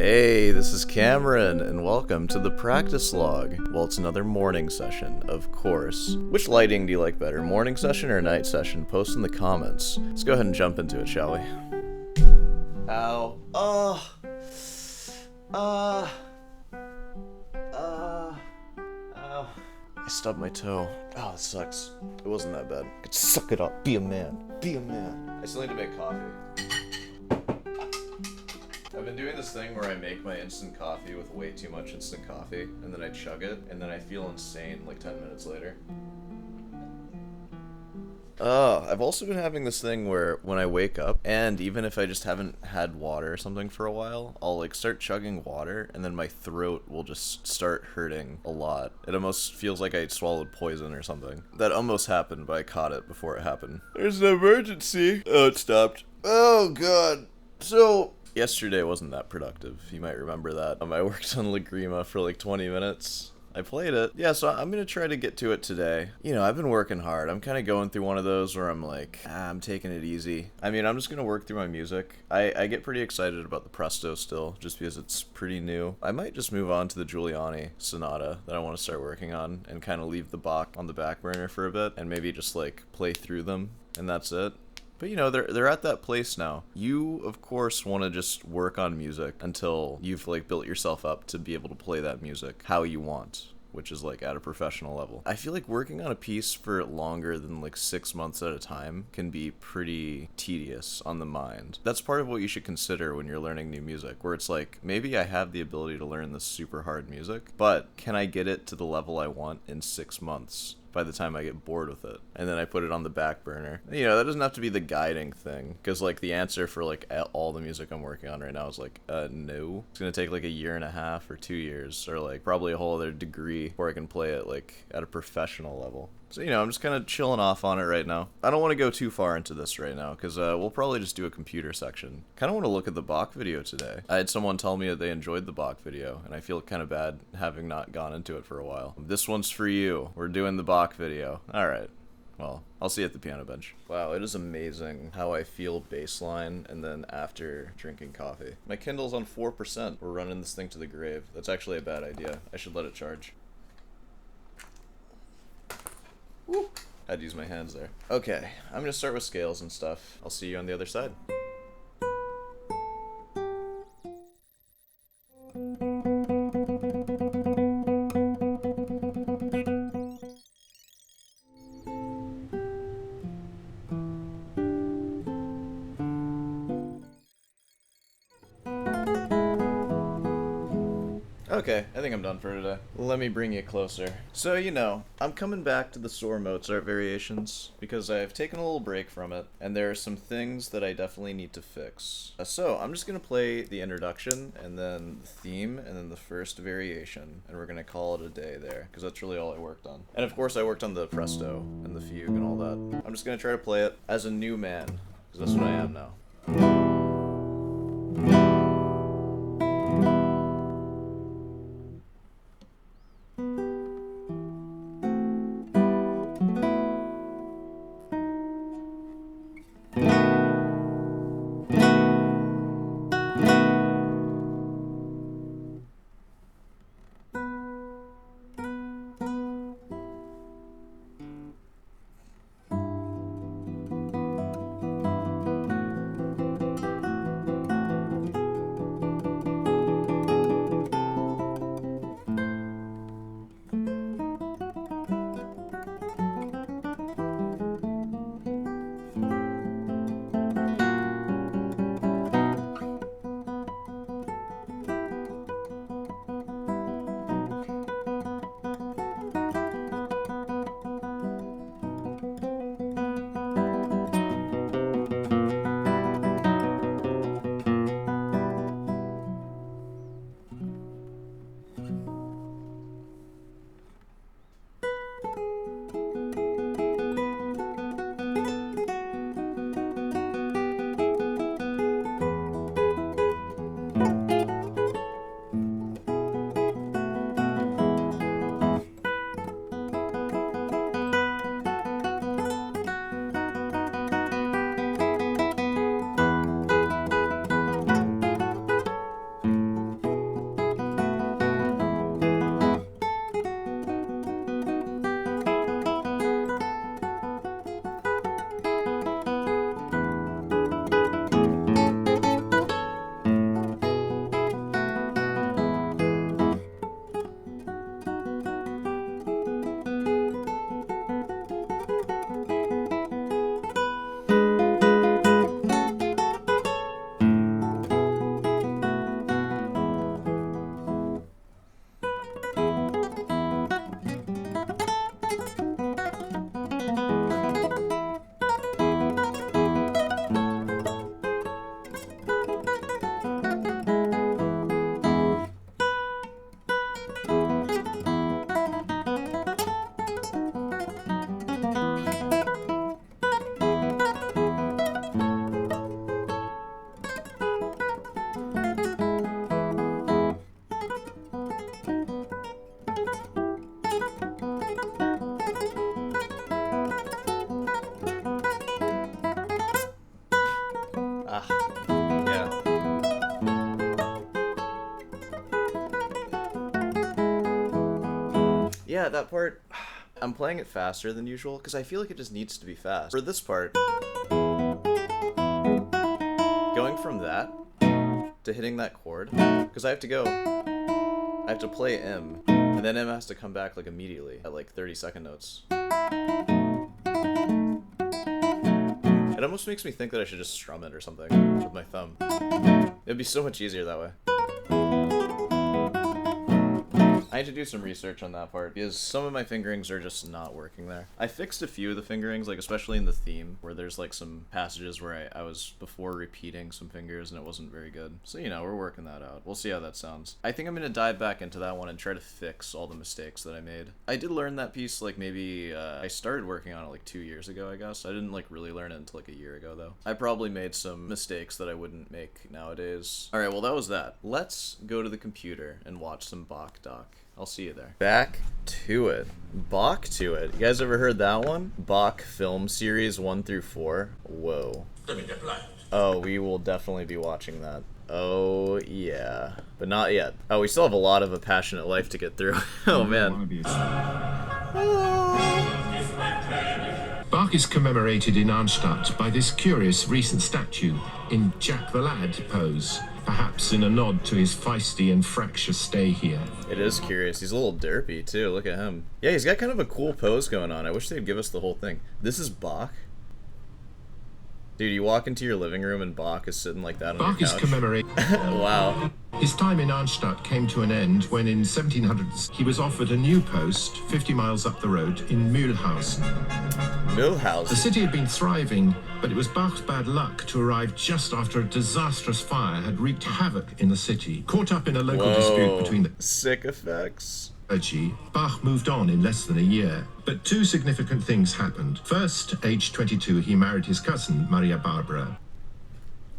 Hey, this is Cameron, and welcome to the practice log. Well, it's another morning session, of course. Which lighting do you like better, morning session or night session? Post in the comments. Let's go ahead and jump into it, shall we? Ow. Ow. I stubbed my toe. Oh, that sucks. It wasn't that bad. I could suck it up. Be a man. Be a man. I still need to make coffee. I've been doing this thing where I make my instant coffee with way too much instant coffee, and then I chug it, and then I feel insane like 10 minutes later. I've also been having this thing where when I wake up, and even if I just haven't had water or something for a while, I'll like start chugging water, and then my throat will just start hurting a lot. It almost feels like I swallowed poison or something. That almost happened, but I caught it before it happened. There's an emergency. Oh, it stopped. Oh, God. So... yesterday wasn't that productive, you might remember that. I worked on Lagrima for like 20 minutes. I played it. Yeah, so I'm gonna try to get to it today. You know, I've been working hard. I'm kind of going through one of those where I'm like, I'm taking it easy. I mean, I'm just gonna work through my music. I get pretty excited about the Presto still, just because it's pretty new. I might just move on to the Giuliani Sonata that I want to start working on, and kind of leave the Bach on the back burner for a bit, and maybe just like play through them, and that's it. But you know, they're at that place now. You, of course, want to just work on music until you've like built yourself up to be able to play that music how you want, which is like at a professional level. I feel like working on a piece for longer than like 6 months at a time can be pretty tedious on the mind. That's part of what you should consider when you're learning new music, where it's like, maybe I have the ability to learn this super hard music, but can I get it to the level I want in 6 months? By the time I get bored with it, and then I put it on the back burner. You know, that doesn't have to be the guiding thing, because like the answer for like all the music I'm working on right now is like no. It's gonna take like a year and a half or 2 years, or like probably a whole other degree before I can play it like at a professional level. So, you know, I'm just kind of chilling off on it right now. I don't want to go too far into this right now, because we'll probably just do a computer section. Kind of want to look at the Bach video today. I had someone tell me that they enjoyed the Bach video, and I feel kind of bad having not gone into it for a while. This one's for you. We're doing the Bach video. Alright. Well, I'll see you at the piano bench. Wow, it is amazing how I feel baseline and then after drinking coffee. My Kindle's on 4%. We're running this thing to the grave. That's actually a bad idea. I should let it charge. Woo. I had to use my hands there. Okay, I'm gonna start with scales and stuff. I'll see you on the other side. Okay, I think I'm done for today. Let me bring you closer. So, you know, I'm coming back to the sore Mozart variations because I've taken a little break from it, and there are some things that I definitely need to fix. So, I'm just gonna play the introduction, and then the theme, and then the first variation, and we're gonna call it a day there, because that's really all I worked on. And of course, I worked on the Presto, and the fugue, and all that. I'm just gonna try to play it as a new man, because that's what I am now. Yeah, that part, I'm playing it faster than usual because I feel like it just needs to be fast. For this part, going from that to hitting that chord, because I have to play M, and then M has to come back like immediately at like 30-second notes. It almost makes me think that I should just strum it or something with my thumb. It'd be so much easier that way. I need to do some research on that part because some of my fingerings are just not working there. I fixed a few of the fingerings, like especially in the theme, where there's like some passages where I was before repeating some fingers and it wasn't very good. So, you know, we're working that out. We'll see how that sounds. I think I'm going to dive back into that one and try to fix all the mistakes that I made. I did learn that piece like maybe, I started working on it like 2 years ago, I guess. I didn't like really learn it until like a year ago though. I probably made some mistakes that I wouldn't make nowadays. Alright, well that was that. Let's go to the computer and watch some Bach doc. I'll see you there. Back to it. Bach to it. You guys ever heard that one? Bach film series 1 through 4. Whoa. Oh, we will definitely be watching that. Oh, yeah. But not yet. Oh, we still have a lot of A Passionate Life to get through. Oh, man. Bach is commemorated in Arnstadt by this curious recent statue in Jack the Lad pose, perhaps in a nod to his feisty and fractious stay here. It is curious. He's a little derpy, too. Look at him. Yeah, he's got kind of a cool pose going on. I wish they'd give us the whole thing. This is Bach? Dude, you walk into your living room and Bach is sitting like that on Bach your couch. is commemorated. Wow. His time in Arnstadt came to an end when in 1700s he was offered a new post 50 miles up the road in Mühlhausen. Mühlhausen? The city had been thriving, but it was Bach's bad luck to arrive just after a disastrous fire had wreaked havoc in the city. Caught up in a local dispute between the sick effects. Bach moved on in less than a year, but two significant things happened. First, aged 22, he married his cousin, Maria Barbara.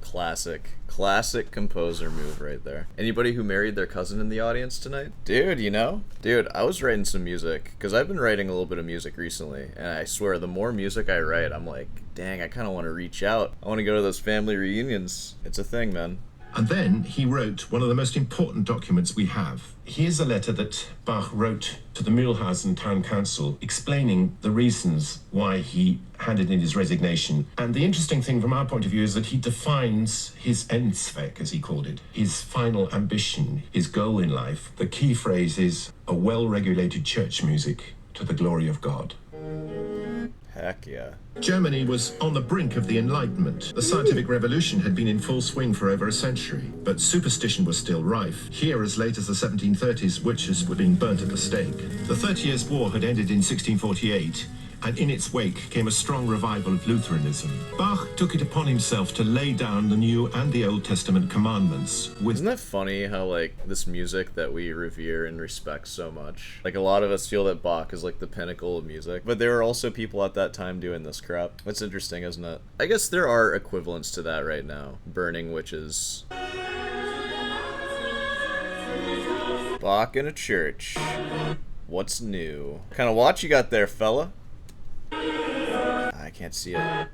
Classic composer move right there. Anybody who married their cousin in the audience tonight? Dude, you know? Dude, I was writing some music, because I've been writing a little bit of music recently, and I swear, the more music I write, I'm like, dang, I kind of want to reach out. I want to go to those family reunions. It's a thing, man. And then he wrote one of the most important documents we have. Here's a letter that Bach wrote to the Mühlhausen town council explaining the reasons why he handed in his resignation. And the interesting thing from our point of view is that he defines his Endzweck, as he called it, his final ambition, his goal in life. The key phrase is a well-regulated church music to the glory of God. Heck yeah. Germany was on the brink of the Enlightenment. The scientific revolution had been in full swing for over a century, but superstition was still rife. Here, as late as the 1730s, witches were being burnt at the stake. The 30 Years' War had ended in 1648, and in its wake came a strong revival of Lutheranism. Bach took it upon himself to lay down the New and the Old Testament commandments. Isn't that funny how, like, this music that we revere and respect so much, like, a lot of us feel that Bach is, like, the pinnacle of music, but there were also people at that time doing this crap. That's interesting, isn't it? I guess there are equivalents to that right now. Burning witches. Bach in a church. What's new? What kind of watch you got there, fella? I can't see it. Ah,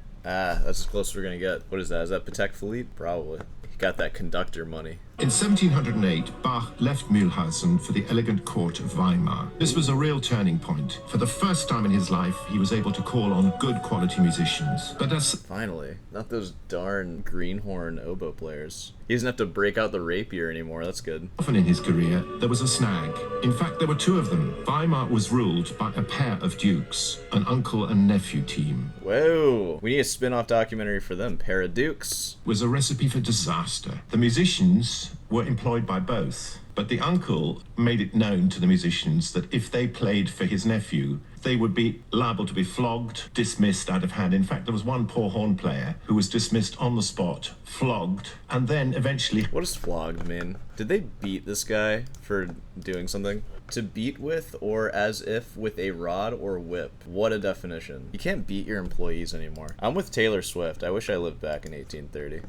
that's as close as we're gonna get. What is that? Is that Patek Philippe? Probably. He got that conductor money. In 1708, Bach left Mühlhausen for the elegant court of Weimar. This was a real turning point. For the first time in his life, he was able to call on good quality musicians. But as finally, not those darn greenhorn oboe players. He doesn't have to break out the rapier anymore. That's good. Often in his career, there was a snag. In fact, there were two of them. Weimar was ruled by a pair of dukes, an uncle and nephew team. Whoa, we need a spin-off documentary for them. Pair of dukes. Was a recipe for disaster. The musicians were employed by both, but the uncle made it known to the musicians that if they played for his nephew, they would be liable to be flogged, dismissed out of hand. In fact, there was one poor horn player who was dismissed on the spot, flogged, and then eventually... What does flogged mean? Did they beat this guy for doing something? To beat with, or as if with a rod or whip. What a definition. You can't beat your employees anymore. I'm with Taylor Swift. I wish I lived back in 1830.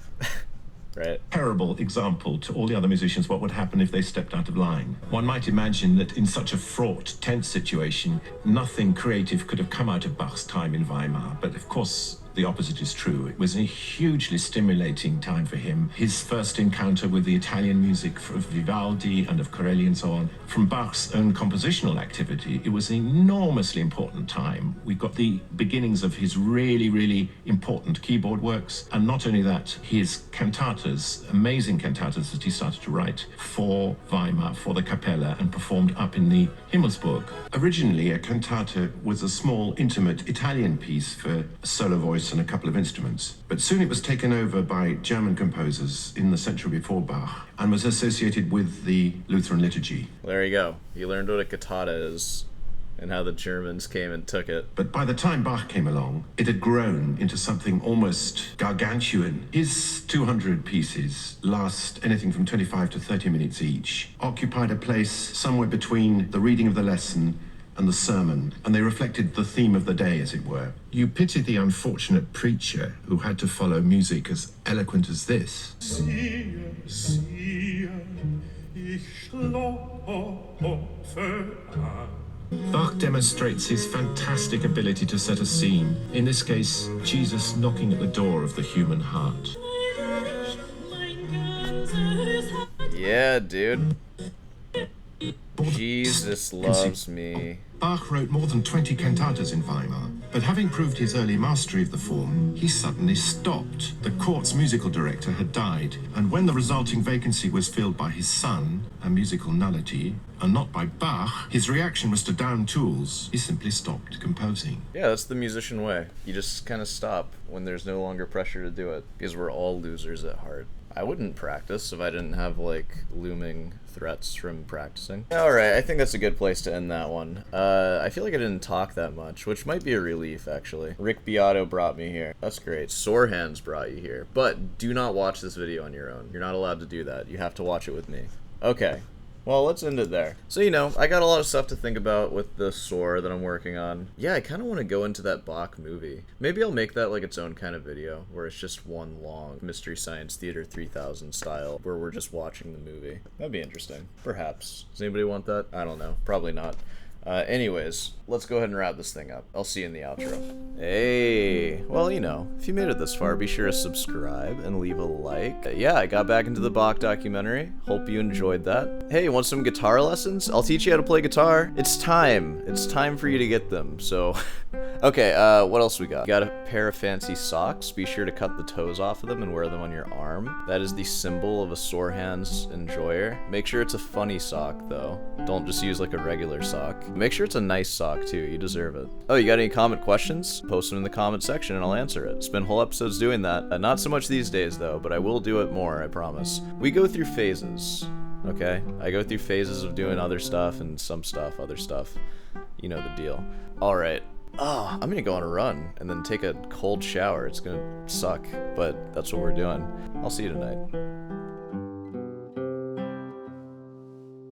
Right. Terrible example to all the other musicians what would happen if they stepped out of line. One might imagine that in such a fraught, tense situation, nothing creative could have come out of Bach's time in Weimar. But of course, the opposite is true. It was a hugely stimulating time for him. His first encounter with the Italian music of Vivaldi and of Corelli and so on. From Bach's own compositional activity, it was an enormously important time. We got the beginnings of his really, really important keyboard works. And not only that, his cantatas, amazing cantatas that he started to write for Weimar, for the Capella, and performed up in the Himmelsburg. Originally, a cantata was a small, intimate Italian piece for a solo voice and a couple of instruments. But soon it was taken over by German composers in the century before Bach and was associated with the Lutheran liturgy. There you go. You learned what a cantata is and how the Germans came and took it. But by the time Bach came along, it had grown into something almost gargantuan. His 200 pieces last anything from 25 to 30 minutes each, occupied a place somewhere between the reading of the lesson and the sermon, and they reflected the theme of the day, as it were. You pitied the unfortunate preacher who had to follow music as eloquent as this. Siehe, siehe, ich schlafe ein. Bach demonstrates his fantastic ability to set a scene, in this case, Jesus knocking at the door of the human heart. Yeah, dude. Jesus loves me. Bach wrote more than 20 cantatas in Weimar, but having proved his early mastery of the form, he suddenly stopped. The court's musical director had died, and when the resulting vacancy was filled by his son, a musical nullity, and not by Bach, his reaction was to down tools. He simply stopped composing. Yeah, that's the musician way. You just kind of stop when there's no longer pressure to do it, because we're all losers at heart. I wouldn't practice if I didn't have, like, looming threats from practicing. Alright, I think that's a good place to end that one. I feel like I didn't talk that much, which might be a relief, actually. Rick Beato brought me here. That's great. Sore Hands brought you here. But do not watch this video on your own. You're not allowed to do that. You have to watch it with me. Okay. Well, let's end it there. So, you know, I got a lot of stuff to think about with the sore that I'm working on. Yeah, I kind of want to go into that Bach movie. Maybe I'll make that like its own kind of video, where it's just one long Mystery Science Theater 3000 style, where we're just watching the movie. That'd be interesting. Perhaps. Does anybody want that? I don't know. Probably not. Anyways, let's go ahead and wrap this thing up. I'll see you in the outro. Hey, well, you know, if you made it this far, be sure to subscribe and leave a like. Yeah, I got back into the Bach documentary. Hope you enjoyed that. Hey, you want some guitar lessons? I'll teach you how to play guitar. It's time. It's time for you to get them, so... Okay, what else we got? Got a pair of fancy socks. Be sure to cut the toes off of them and wear them on your arm. That is the symbol of a sore hands enjoyer. Make sure it's a funny sock, though. Don't just use like a regular sock. Make sure it's a nice sock, too. You deserve it. Oh, you got any comment questions? Post them in the comment section and I'll answer it. Spend whole episodes doing that. Not so much these days, though, but I will do it more, I promise. We go through phases, okay? I go through phases of doing other stuff and some stuff, other stuff. You know the deal. Alright. Oh, I'm gonna go on a run and then take a cold shower. It's gonna suck, but that's what we're doing. I'll see you tonight.